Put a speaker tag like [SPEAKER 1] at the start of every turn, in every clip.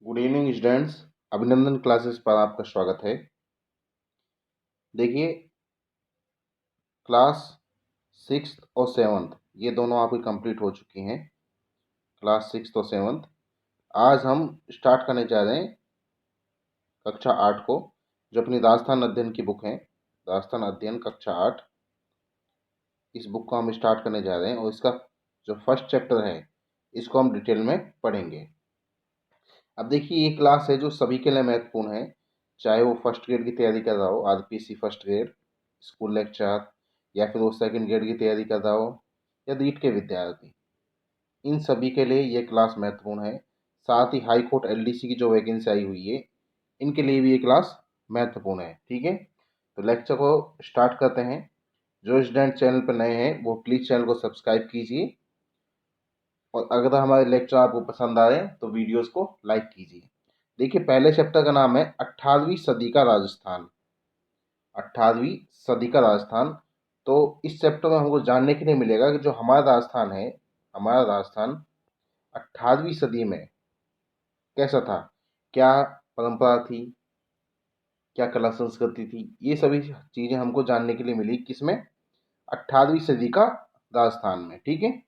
[SPEAKER 1] Good evening students. अभिनंदन classes पर आपका स्वागत है। देखिए, क्लास 6th और 7th ये दोनों आपकी कंप्लीट हो चुकी हैं। क्लास 6th और 7th आज हम स्टार्ट करने जा रहे हैं कक्षा 8 को, जो अपनी राजस्थान अध्ययन की बुक है। राजस्थान अध्ययन कक्षा 8, इस बुक को हम स्टार्ट करने जा रहे हैं और इसका जो फर्स्ट चैप्टर है इसको हम डिटेल में पढ़ेंगे। अब देखिए, ये क्लास है जो सभी के लिए महत्वपूर्ण है, चाहे वो फर्स्ट ग्रेड की तैयारी कर रहा हो, RPC first grade, school lecture, या फिर वो सेकंड ग्रेड की तैयारी कर रहा हो, या रीट के विद्यार्थी। इन सभी के लिए ये क्लास महत्वपूर्ण है। साथ ही हाई कोर्ट एलडीसी की जो वैकेंसी आई हुई है, इनके लिए भी ये क्लास महत्वपूर्ण है। ठीक है, तो लेक्चर को स्टार्ट करते हैं। जो स्टूडेंट चैनल पर नए हैं वो प्लीज़ चैनल को सब्सक्राइब कीजिए, और अगर हमारे लेक्चर आपको पसंद आए तो वीडियोस को लाइक कीजिए। देखिए, पहले चैप्टर का नाम है 18वीं सदी का राजस्थान। 18वीं सदी का राजस्थान। तो इस चैप्टर में हमको जानने के लिए मिलेगा कि जो हमारा राजस्थान है, हमारा राजस्थान 18वीं सदी में कैसा था, क्या परंपरा थी, क्या कला संस्कृति थी। ये सभी चीज़ें हमको जानने के लिए मिली किसमें, 18वीं सदी का राजस्थान में। ठीक है,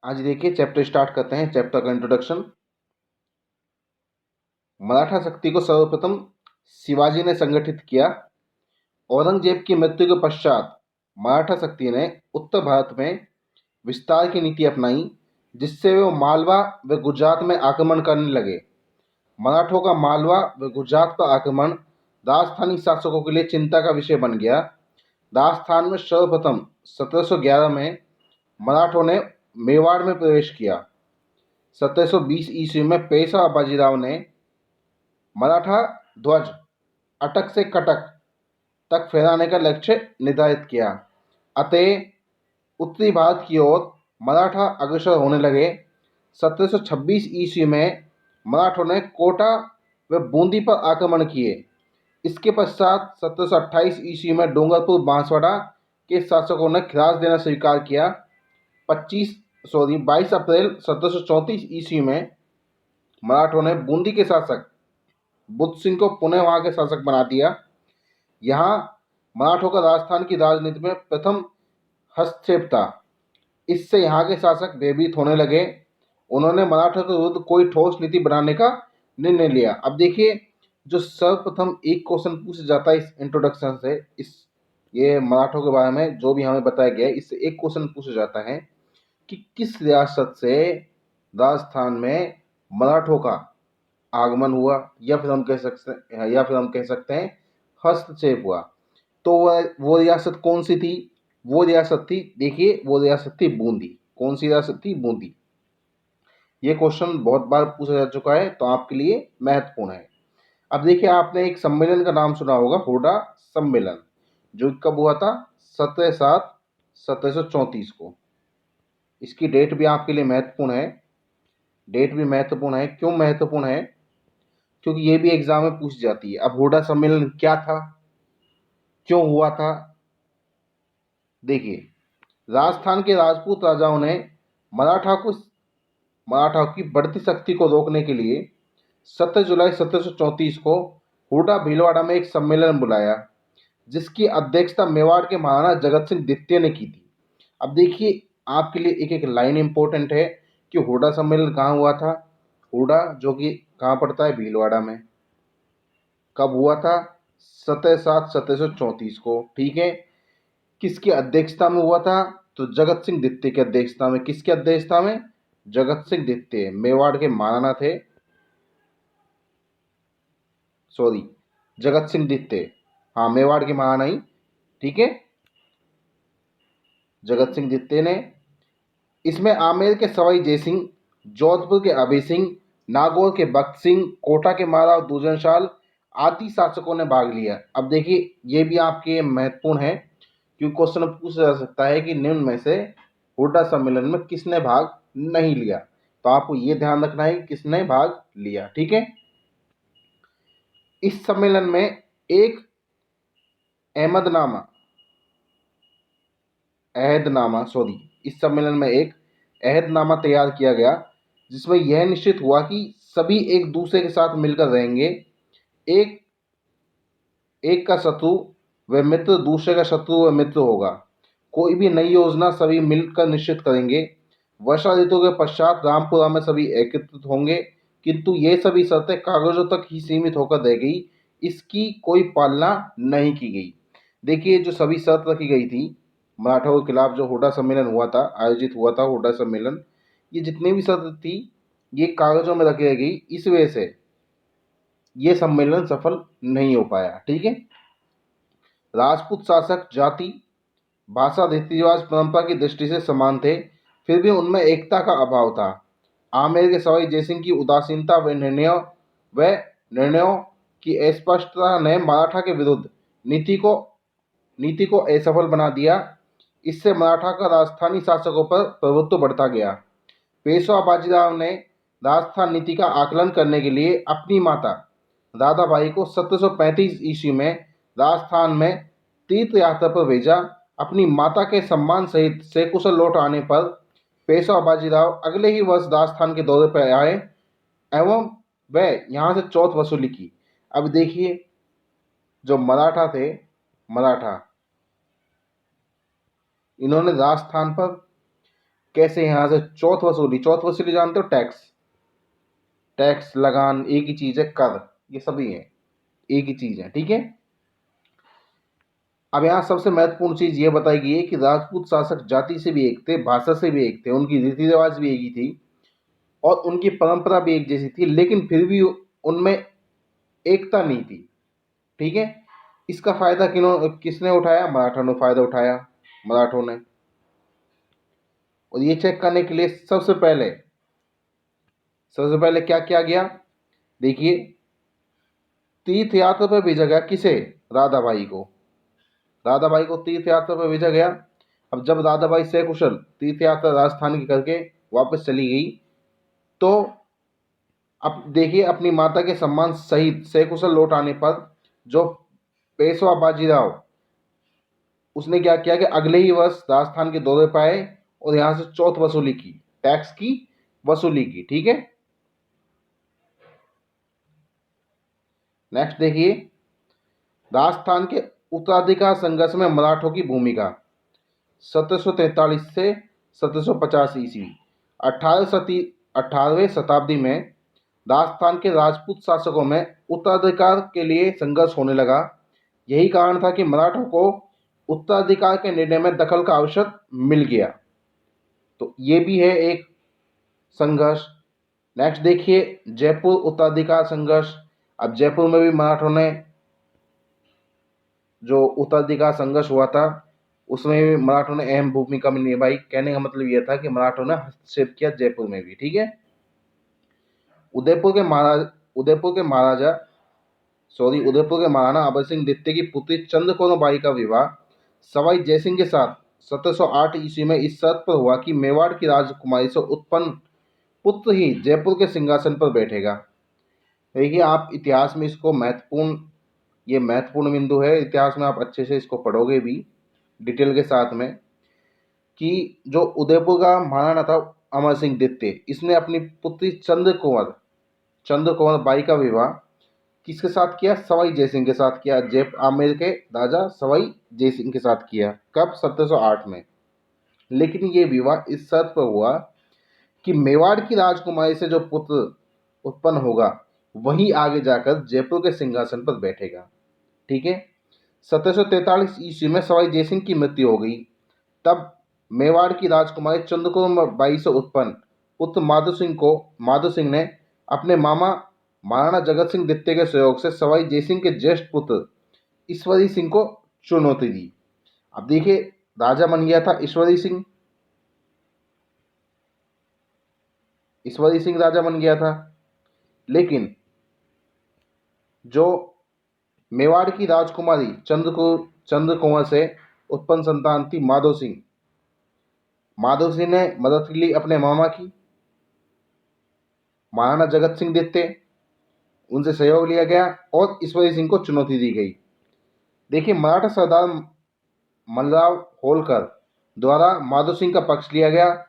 [SPEAKER 1] आज देखिए चैप्टर स्टार्ट करते हैं। चैप्टर का इंट्रोडक्शन। मराठा शक्ति को सर्वप्रथम शिवाजी ने संगठित किया। औरंगजेब की मृत्यु के पश्चात मराठा शक्ति ने उत्तर भारत में विस्तार की नीति अपनाई, जिससे वे मालवा व गुजरात में आक्रमण करने लगे। मराठों का मालवा व गुजरात पर आक्रमण राजस्थानी शासकों के लिए चिंता का विषय बन गया। राजस्थान में सर्वप्रथम 1711 में मराठों ने मेवाड़ में प्रवेश किया। 1720 ईस्वी में पेशवा बाजीराव ने मराठा ध्वज अटक से कटक तक फहराने का लक्ष्य निर्धारित किया। अतः उत्तरी भारत की ओर मराठा अग्रसर होने लगे। 1726 ईस्वी में मराठों ने कोटा व बूंदी पर आक्रमण किए। इसके पश्चात 1728 ईस्वी में डूंगरपुर बांसवाड़ा के शासकों ने खिराज देना स्वीकार किया। 22 अप्रैल 1734 ईस्वी में मराठों ने बूंदी के शासक बुद्ध सिंह को पुनः वहां के शासक बना दिया। यहाँ मराठों का राजस्थान की राजनीति में प्रथम हस्तक्षेप था। इससे यहाँ के शासक भयभीत होने लगे। उन्होंने मराठों के विरुद्ध कोई ठोस नीति बनाने का निर्णय लिया। अब देखिए, जो सर्वप्रथम एक क्वेश्चन पूछा जाता है इस इंट्रोडक्शन से, इस ये मराठों के बारे में जो भी हमें बताया गया है, इससे एक क्वेश्चन पूछा जाता है कि किस रियासत से राजस्थान में मराठों का आगमन हुआ, या फिर हम कह सकते हैं हस्तक्षेप हुआ। तो वो रियासत कौन सी थी? वो रियासत थी, देखिए, वो रियासत थी बूंदी। कौन सी रियासत थी? बूंदी। ये क्वेश्चन बहुत बार पूछा जा चुका है, तो आपके लिए महत्वपूर्ण है। अब देखिए, आपने एक सम्मेलन का नाम सुना होगा, हुडा सम्मेलन, जो कब हुआ था? 17/7/1734 को। इसकी डेट भी आपके लिए महत्वपूर्ण है। डेट भी महत्वपूर्ण है। क्यों महत्वपूर्ण है? क्योंकि ये भी एग्जाम में पूछ जाती है। अब हुडा सम्मेलन क्या था, क्यों हुआ था? देखिए, राजस्थान के राजपूत राजाओं ने मराठा की बढ़ती शक्ति को रोकने के लिए 17 जुलाई 1734 को हुडा भीलवाड़ा में एक सम्मेलन बुलाया, जिसकी अध्यक्षता मेवाड़ के महाराणा जगत सिंह द्वितीय ने की थी। अब देखिए, आपके लिए एक एक लाइन इंपॉर्टेंट है कि हुडा सम्मेलन कहाँ हुआ था। हुडा जो कि कहाँ पड़ता है? भीलवाड़ा में। कब हुआ था? 17/7/1734 को। ठीक है, किसकी अध्यक्षता में हुआ था? तो जगत सिंह द्वितीय की अध्यक्षता में। किसकी अध्यक्षता में? जगत सिंह द्वितीय, मेवाड़ के महाराणा थे। सॉरी, जगत सिंह द्वितीय, हाँ, मेवाड़ के महाराणा ही। ठीक है, जगत सिंह द्वितीय ने। इसमें आमेर के सवाई जयसिंह, जोधपुर के अभय सिंह, नागौर के बख्त सिंह, कोटा के महाराव दूजनशाल आदि शासकों ने भाग लिया। अब देखिए, ये भी आपके महत्वपूर्ण है, क्योंकि क्वेश्चन पूछा जा सकता है कि निम्न में से हुडा सम्मेलन में किसने भाग नहीं लिया। तो आपको ये ध्यान रखना है कि किसने भाग लिया। ठीक है, इस सम्मेलन में एक अहदनामा इस सम्मेलन में एक अहदनामा तैयार किया गया, जिसमें यह निश्चित हुआ कि सभी एक दूसरे के साथ मिलकर रहेंगे। एक एक का शत्रु व मित्र दूसरे का शत्रु व मित्र होगा। कोई भी नई योजना सभी मिलकर निश्चित करेंगे। वर्षा ऋतु के पश्चात रामपुरा में सभी एकत्रित होंगे, किंतु ये सभी शर्तें कागजों तक ही सीमित होकर रह गई, इसकी कोई पालना नहीं की गई। देखिए, जो सभी शर्त रखी गई थी मराठों के खिलाफ, जो हुडा सम्मेलन हुआ था, आयोजित हुआ था हुडा सम्मेलन, ये जितनी भी शर्त थी ये कागजों में रखी गई। इस वजह से ये सम्मेलन सफल नहीं हो पाया। ठीक है। राजपूत शासक जाति, भाषा, रीति रिवाज, परंपरा की दृष्टि से समान थे, फिर भी उनमें एकता का अभाव था। आमेर के सवाई जयसिंह की उदासीनता व निर्णयों की अस्पष्टता ने मराठा के विरुद्ध नीति को असफल बना दिया। इससे मराठा का राजस्थानी शासकों पर प्रभुत्व बढ़ता गया। पेशवा बाजीराव ने राजस्थान नीति का आकलन करने के लिए अपनी माता दादाबाई को 1735 ईस्वी में राजस्थान में तीर्थ यात्रा पर भेजा। अपनी माता के सम्मान सहित सकुशल लौट आने पर पेशवा बाजीराव अगले ही वर्ष राजस्थान के दौरे पर आए एवं वह यहाँ से चौथ वसूली की। अब देखिए, जो मराठा थे, मराठा, इन्होंने राजस्थान पर कैसे यहाँ से चौथ वसूली। चौथ वसूली जानते हो? टैक्स लगान एक ही चीज है, कर, ये सभी है, एक ही चीज है। ठीक है। अब यहाँ सबसे महत्वपूर्ण चीज ये बताई गई है कि राजपूत शासक जाति से भी एक थे, भाषा से भी एक थे, उनकी रीति रिवाज भी एक ही थी और उनकी परंपरा भी एक जैसी थी, लेकिन फिर भी उनमें एकता नहीं थी। ठीक है। इसका फायदा किसने उठाया? मराठों ने फायदा उठाया, मराठों ने। और ये चेक करने के लिए सबसे पहले क्या किया गया? देखिए, तीर्थ यात्रा पर भेजा गया किसे? राधाबाई को। राधाबाई को तीर्थ यात्रा पर भेजा गया। अब जब राधाबाई सकुशल तीर्थ यात्रा राजस्थान की करके वापस चली गई, तो अब देखिए, अपनी माता के सम्मान सहित सकुशल लौट आने पर जो पेशवा बाजीराव, उसने क्या किया कि अगले ही वर्ष राजस्थान के दौरे पर आए और यहाँ से चौथ वसूली की, टैक्स की वसूली की। ठीक है। नेक्स्ट देखिए, राजस्थान के उत्तराधिकार संघर्ष में मराठों की भूमिका। 1743 से 1750 ईस्वी, 18वीं शताब्दी में राजस्थान के राजपूत शासकों में उत्तराधिकार के लिए संघर्ष होने लगा। यही कारण था कि मराठों को उत्तराधिकार के निर्णय में दखल का अवसर मिल गया। तो ये भी है एक संघर्ष। नेक्स्ट देखिए, जयपुर उत्तराधिकार संघर्ष। अब जयपुर में भी मराठों ने जो उत्तराधिकार संघर्ष हुआ था, उसमें भी मराठों ने अहम भूमिका निभाई। कहने का मतलब यह था कि मराठों ने हस्तक्षेप किया जयपुर में भी। ठीक है। उदयपुर के महाराणा अभय सिंह द्वितीय की पुत्री चंद्रकौर बाई का विवाह सवाई जयसिंह के साथ 1708 ईस्वी में इस शर्त पर हुआ कि मेवाड़ की राजकुमारी से उत्पन्न पुत्र ही जयपुर के सिंहासन पर बैठेगा। देखिए, आप इतिहास में इसको महत्वपूर्ण बिंदु है। इतिहास में आप अच्छे से इसको पढ़ोगे भी डिटेल के साथ में, कि जो उदयपुर का महाराणा था अमर सिंह द्वितीय, इसने अपनी पुत्री चंद्रकौर बाई का विवाह किसके साथ किया? सवाई जयसिंह के साथ किया। आमेर के राजा सवाई जयसिंह के साथ किया। कब? 1708 में। लेकिन ये विवाह इस शर्त पर हुआ कि मेवाड़ की राजकुमारी से जो पुत्र उत्पन्न होगा वही आगे जाकर जयपुर के सिंहासन पर बैठेगा। ठीक है। 1743 ईस्वी में सवाई जयसिंह की मृत्यु हो गई। तब मेवाड़ की राजकुमारी चंद्रकौर बाई से उत्पन्न पुत्र माधो सिंह ने अपने मामा महाराणा जगत सिंह द्वितीय के सहयोग से सवाई जयसिंह के ज्येष्ठ पुत्र ईश्वरी सिंह को चुनौती दी। अब देखिए, राजा बन गया था ईश्वरी सिंह राजा बन गया था, लेकिन जो मेवाड़ की राजकुमारी चंद्रकुंवर से उत्पन्न संतान थी माधो सिंह ने मदद के लिए अपने मामा की महाराणा जगत सिंह द्वितीय, उनसे सहयोग लिया गया और ईश्वरी सिंह को चुनौती दी गई। देखिए, मराठा सरदार मल्लराव होलकर द्वारा माधो सिंह का पक्ष लिया गया।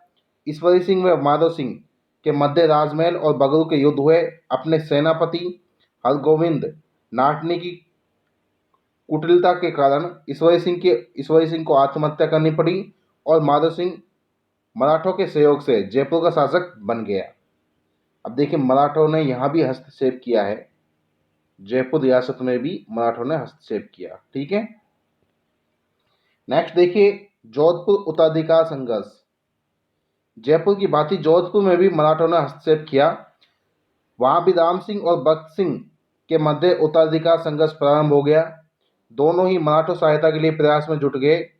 [SPEAKER 1] ईश्वरी सिंह व माधो सिंह के मध्य राजमहल और बगरू के युद्ध हुए। अपने सेनापति हरगोविंद नाटनी की कुटिलता के कारण ईश्वरी सिंह को आत्महत्या करनी पड़ी और माधव सिंह मराठों के सहयोग से जयपुर का शासक बन गया। अब देखिए, मराठों ने यहाँ भी हस्तक्षेप किया है, जयपुर रियासत में भी मराठों ने हस्तक्षेप किया। ठीक है, नेक्स्ट देखिए, जोधपुर उत्तराधिकार संघर्ष। जयपुर की भांति जोधपुर में भी मराठों ने हस्तक्षेप किया। वहां भी राम सिंह और भक्त सिंह के मध्य उत्तराधिकार संघर्ष प्रारंभ हो गया। दोनों ही मराठों सहायता के लिए प्रयास में जुट गए।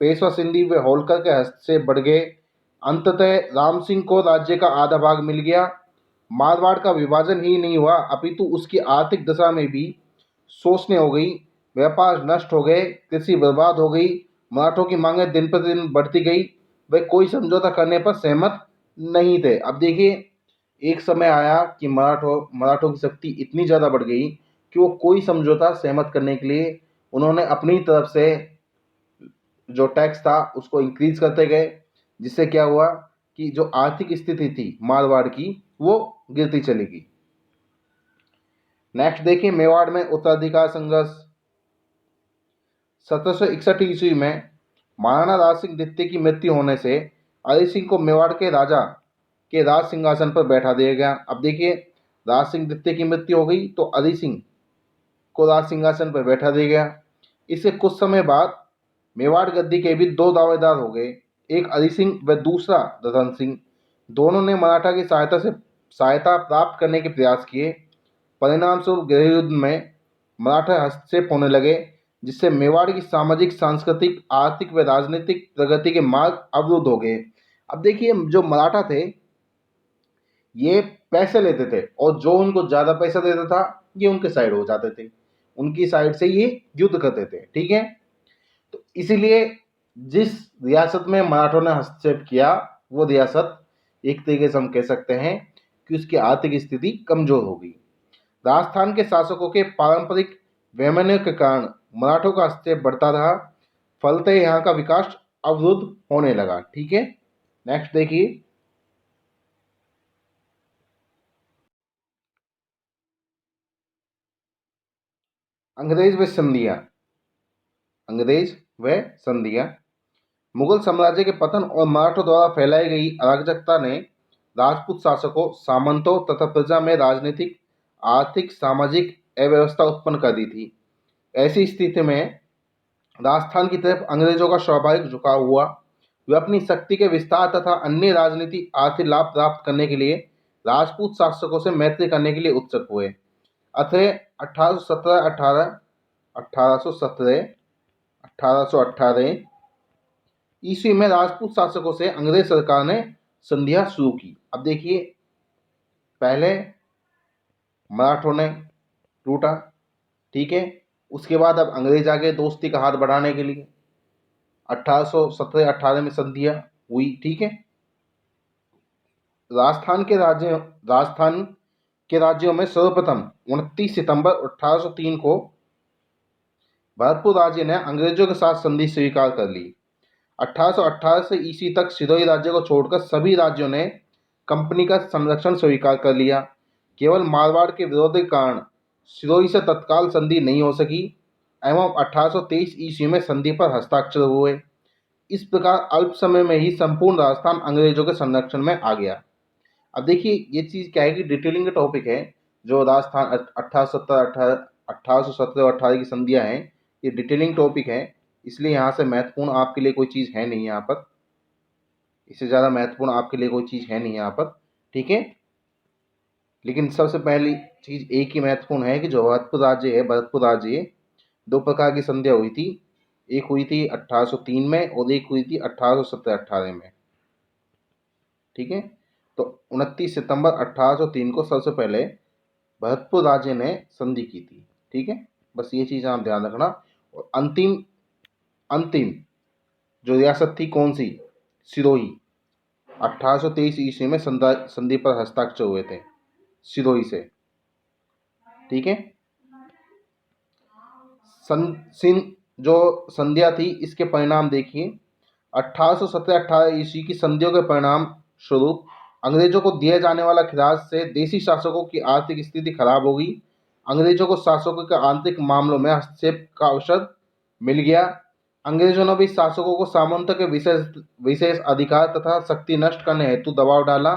[SPEAKER 1] पेशवा सिंधी व होलकर के हस्तक्षेप बढ़ गए। अंततः राम सिंह को राज्य का आधा भाग मिल गया। मारवाड़ का विभाजन ही नहीं हुआ, अपितु उसकी आर्थिक दशा में भी शोषणीय हो गई। व्यापार नष्ट हो गए, कृषि बर्बाद हो गई। मराठों की मांगें दिन प्रतिदिन बढ़ती गई। वे कोई समझौता करने पर सहमत नहीं थे। अब देखिए, एक समय आया कि मराठों की शक्ति इतनी ज़्यादा बढ़ गई कि वो कोई समझौता सहमत करने के लिए उन्होंने अपनी तरफ से जो टैक्स था उसको इंक्रीज करते गए, जिससे क्या हुआ कि जो आर्थिक स्थिति थी मारवाड़ की वो गिरती चली गई। नेक्स्ट देखिए, मेवाड़ में उत्तराधिकार संघर्ष। 1761 ईस्वी में महाराणा राज सिंह द्वितीय की मृत्यु होने से अरि सिंह को मेवाड़ के राजा के राज सिंहासन पर बैठा दिया गया। अब देखिए, राज सिंह द्वितीय की मृत्यु हो गई तो अरि सिंह को राज सिंहासन पर बैठा दिया गया। इसके कुछ समय बाद मेवाड़ गद्दी के भी दो दावेदार हो गए, एक अरि सिंह व दूसरा ददन सिंह। दोनों ने मराठा की सहायता प्राप्त करने के प्रयास किए। परिणाम स्वरूप गृह युद्ध में मराठा हस्तक्षेप होने लगे, जिससे मेवाड़ की सामाजिक, सांस्कृतिक, आर्थिक व राजनीतिक प्रगति के मार्ग अवरुद्ध हो गए। अब देखिए, जो मराठा थे ये पैसे लेते थे और जो उनको ज़्यादा पैसा देता था ये उनके साइड हो जाते थे, उनकी साइड से ये युद्ध करते थे। ठीक है, तो इसीलिए जिस रियासत में मराठों ने हस्तक्षेप किया वो रियासत एक तरीके से हम कह सकते हैं कि उसकी आर्थिक स्थिति कमजोर हो गई। राजस्थान के शासकों के पारंपरिक वैमनस्य के कारण मराठों का हस्तक्षेप बढ़ता रहा। फलतः यहाँ का विकास अवरुद्ध होने लगा। ठीक है, नेक्स्ट देखिए, अंग्रेज व संधियाँ। अंग्रेज व संधियाँ। मुगल साम्राज्य के पतन और मराठों द्वारा फैलाई गई अराजकता ने राजपूत शासकों, सामंतों तथा प्रजा में राजनीतिक, आर्थिक, सामाजिक अव्यवस्था उत्पन्न कर दी थी। ऐसी स्थिति में राजस्थान की तरफ अंग्रेजों का स्वाभाविक झुकाव हुआ। वे अपनी शक्ति के विस्तार तथा अन्य राजनीतिक आर्थिक लाभ प्राप्त करने के लिए राजपूत शासकों से मैत्री करने के लिए उत्सुक हुए। अतः 1818 ईस्वी में राजपूत शासकों से अंग्रेज सरकार ने संधियां शुरू की। अब देखिए, पहले मराठों ने टूटा, ठीक है, उसके बाद अब अंग्रेज आ गए दोस्ती का हाथ बढ़ाने के लिए। 1817-18 में संधियां हुई। ठीक है, राजस्थान के राज्यों में सर्वप्रथम 29 सितंबर 1803 को भरतपुर राज्य ने अंग्रेजों के साथ संधि स्वीकार कर ली। 1818 से ईस्वी तक सिरोही राज्य को छोड़कर सभी राज्यों ने कंपनी का संरक्षण स्वीकार कर लिया। केवल मारवाड़ के विरोध के कारण सिरोही से तत्काल संधि नहीं हो सकी एवं 1823 ईस्वी में संधि पर हस्ताक्षर हुए। इस प्रकार अल्प समय में ही संपूर्ण राजस्थान अंग्रेजों के संरक्षण में आ गया। अब देखिए, ये चीज़ क्या है कि डिटेलिंग का टॉपिक है। जो राजस्थान 1817 और 18 की संधियाँ हैं, ये डिटेलिंग टॉपिक है, इसलिए यहाँ से महत्वपूर्ण आपके लिए कोई चीज़ है नहीं यहाँ पर। इससे ज़्यादा महत्वपूर्ण आपके लिए कोई चीज़ है नहीं यहाँ पर। ठीक है, लेकिन सबसे पहली चीज़ एक ही महत्वपूर्ण है कि जो भरतपुर राज्य दो प्रकार की संधियाँ हुई थी। एक हुई थी 1803 में और एक हुई थी 1817-18 में। ठीक है, तो 29 सितंबर 1803 को सबसे पहले भरतपुर राज्य ने संधि की थी। ठीक है, बस ये चीज़ आप ध्यान रखना। और अंतिम जो रियासत थी कौन सी, सिरोही, 1823 ईस्वी में संधि पर हस्ताक्षर हुए थे सिरोही से। ठीक है, जो संधियाँ थी इसके परिणाम देखिए। 1817-18 ईस्वी की संधियों के परिणाम स्वरूप अंग्रेजों को दिए जाने वाला खिराज से देसी शासकों की आर्थिक स्थिति खराब हो गई। अंग्रेजों को शासकों के आंतरिक मामलों में हस्तक्षेप का अवसर मिल गया। अंग्रेजों ने भी शासकों को सामंतों के विशेष विशेष अधिकार तथा शक्ति नष्ट करने हेतु दबाव डाला।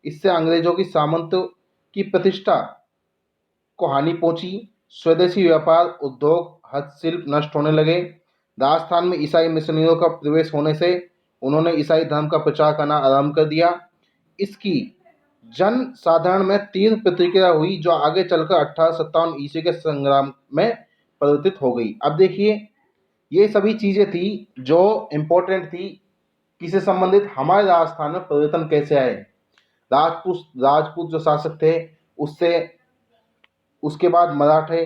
[SPEAKER 1] इससे अंग्रेजों की सामंतों की प्रतिष्ठा को हानि पहुंची। स्वदेशी व्यापार, उद्योग, हस्तशिल्प नष्ट होने लगे। राजस्थान में ईसाई मिशनरियों का प्रवेश होने से उन्होंने ईसाई धर्म का प्रचार करना आरंभ कर दिया। इसकी जन साधारण में तीव्र प्रतिक्रिया हुई, जो आगे चलकर 1857 ईस्वी के संग्राम में परिवर्तित हो गई। अब देखिए, ये सभी चीजें थी जो इम्पोर्टेंट थी, किससे संबंधित, हमारे राजस्थान में परिवर्तन कैसे आए। राजपूत राजपूत जो शासक थे, उससे उसके बाद मराठे,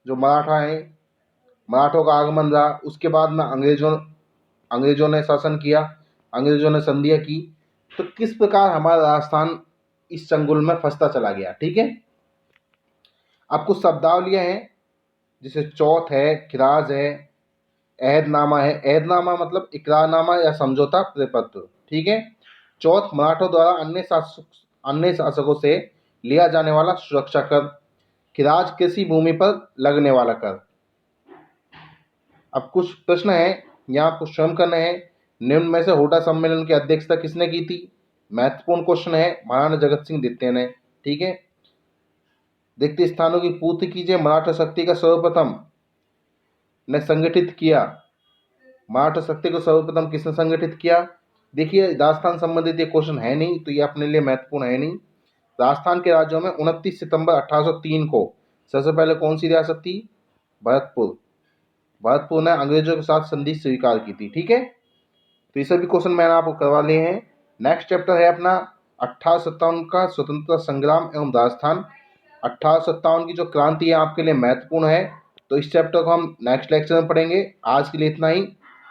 [SPEAKER 1] जो मराठा है, मराठों का आगमन रहा। उसके बाद में अंग्रेजों ने शासन किया, अंग्रेजों ने संधियाँ की। तो किस प्रकार हमारा राजस्थान इस चंगुल में फंसता चला गया। ठीक है, अब कुछ शब्दावलियाँ हैं, जैसे चौथ है, खिराज है, अहदनामा है। अहदनामा मतलब इकरारनामा या समझौता प्रपत्र। ठीक है। चौथ, मराठों द्वारा अन्य शासकों से लिया जाने वाला सुरक्षा कर। खिराज, कृषि भूमि पर लगने वाला कर। अब कुछ प्रश्न है, यहाँ आपको स्वयं करना है। निम्न में से होटा सम्मेलन की अध्यक्षता किसने की थी? महत्वपूर्ण क्वेश्चन है, महाराणा जगत सिंह द्वितीय ने। ठीक है। रिक्त स्थानों की पूर्ति कीजिए। मराठा शक्ति का सर्वप्रथम ने संगठित किया। मराठा शक्ति को सर्वप्रथम किसने संगठित किया? देखिए, राजस्थान संबंधित ये क्वेश्चन है नहीं, तो ये अपने लिए महत्वपूर्ण है नहीं। राजस्थान के राज्यों में 29 सितंबर 1803 को सबसे पहले कौन सी रियासत थी? भरतपुर। भरतपुर ने अंग्रेजों के साथ संधि स्वीकार की थी। ठीक है, तो ये सभी क्वेश्चन मैंने आपको करवा लिए हैं। नेक्स्ट चैप्टर है अपना 1857 का स्वतंत्रता संग्राम एवं राजस्थान। 1857 की जो क्रांति है आपके लिए महत्वपूर्ण है, तो इस चैप्टर को हम नेक्स्ट लेक्चर में पढ़ेंगे। आज के लिए इतना ही,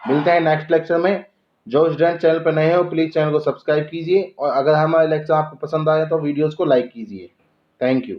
[SPEAKER 1] मिलते हैं नेक्स्ट लेक्चर में। जो स्टूडेंट चैनल पर नए हो, प्लीज़ चैनल को सब्सक्राइब कीजिए, और अगर हमारे लेक्चर आपको पसंद आए तो वीडियोज़ को लाइक कीजिए। Thank you.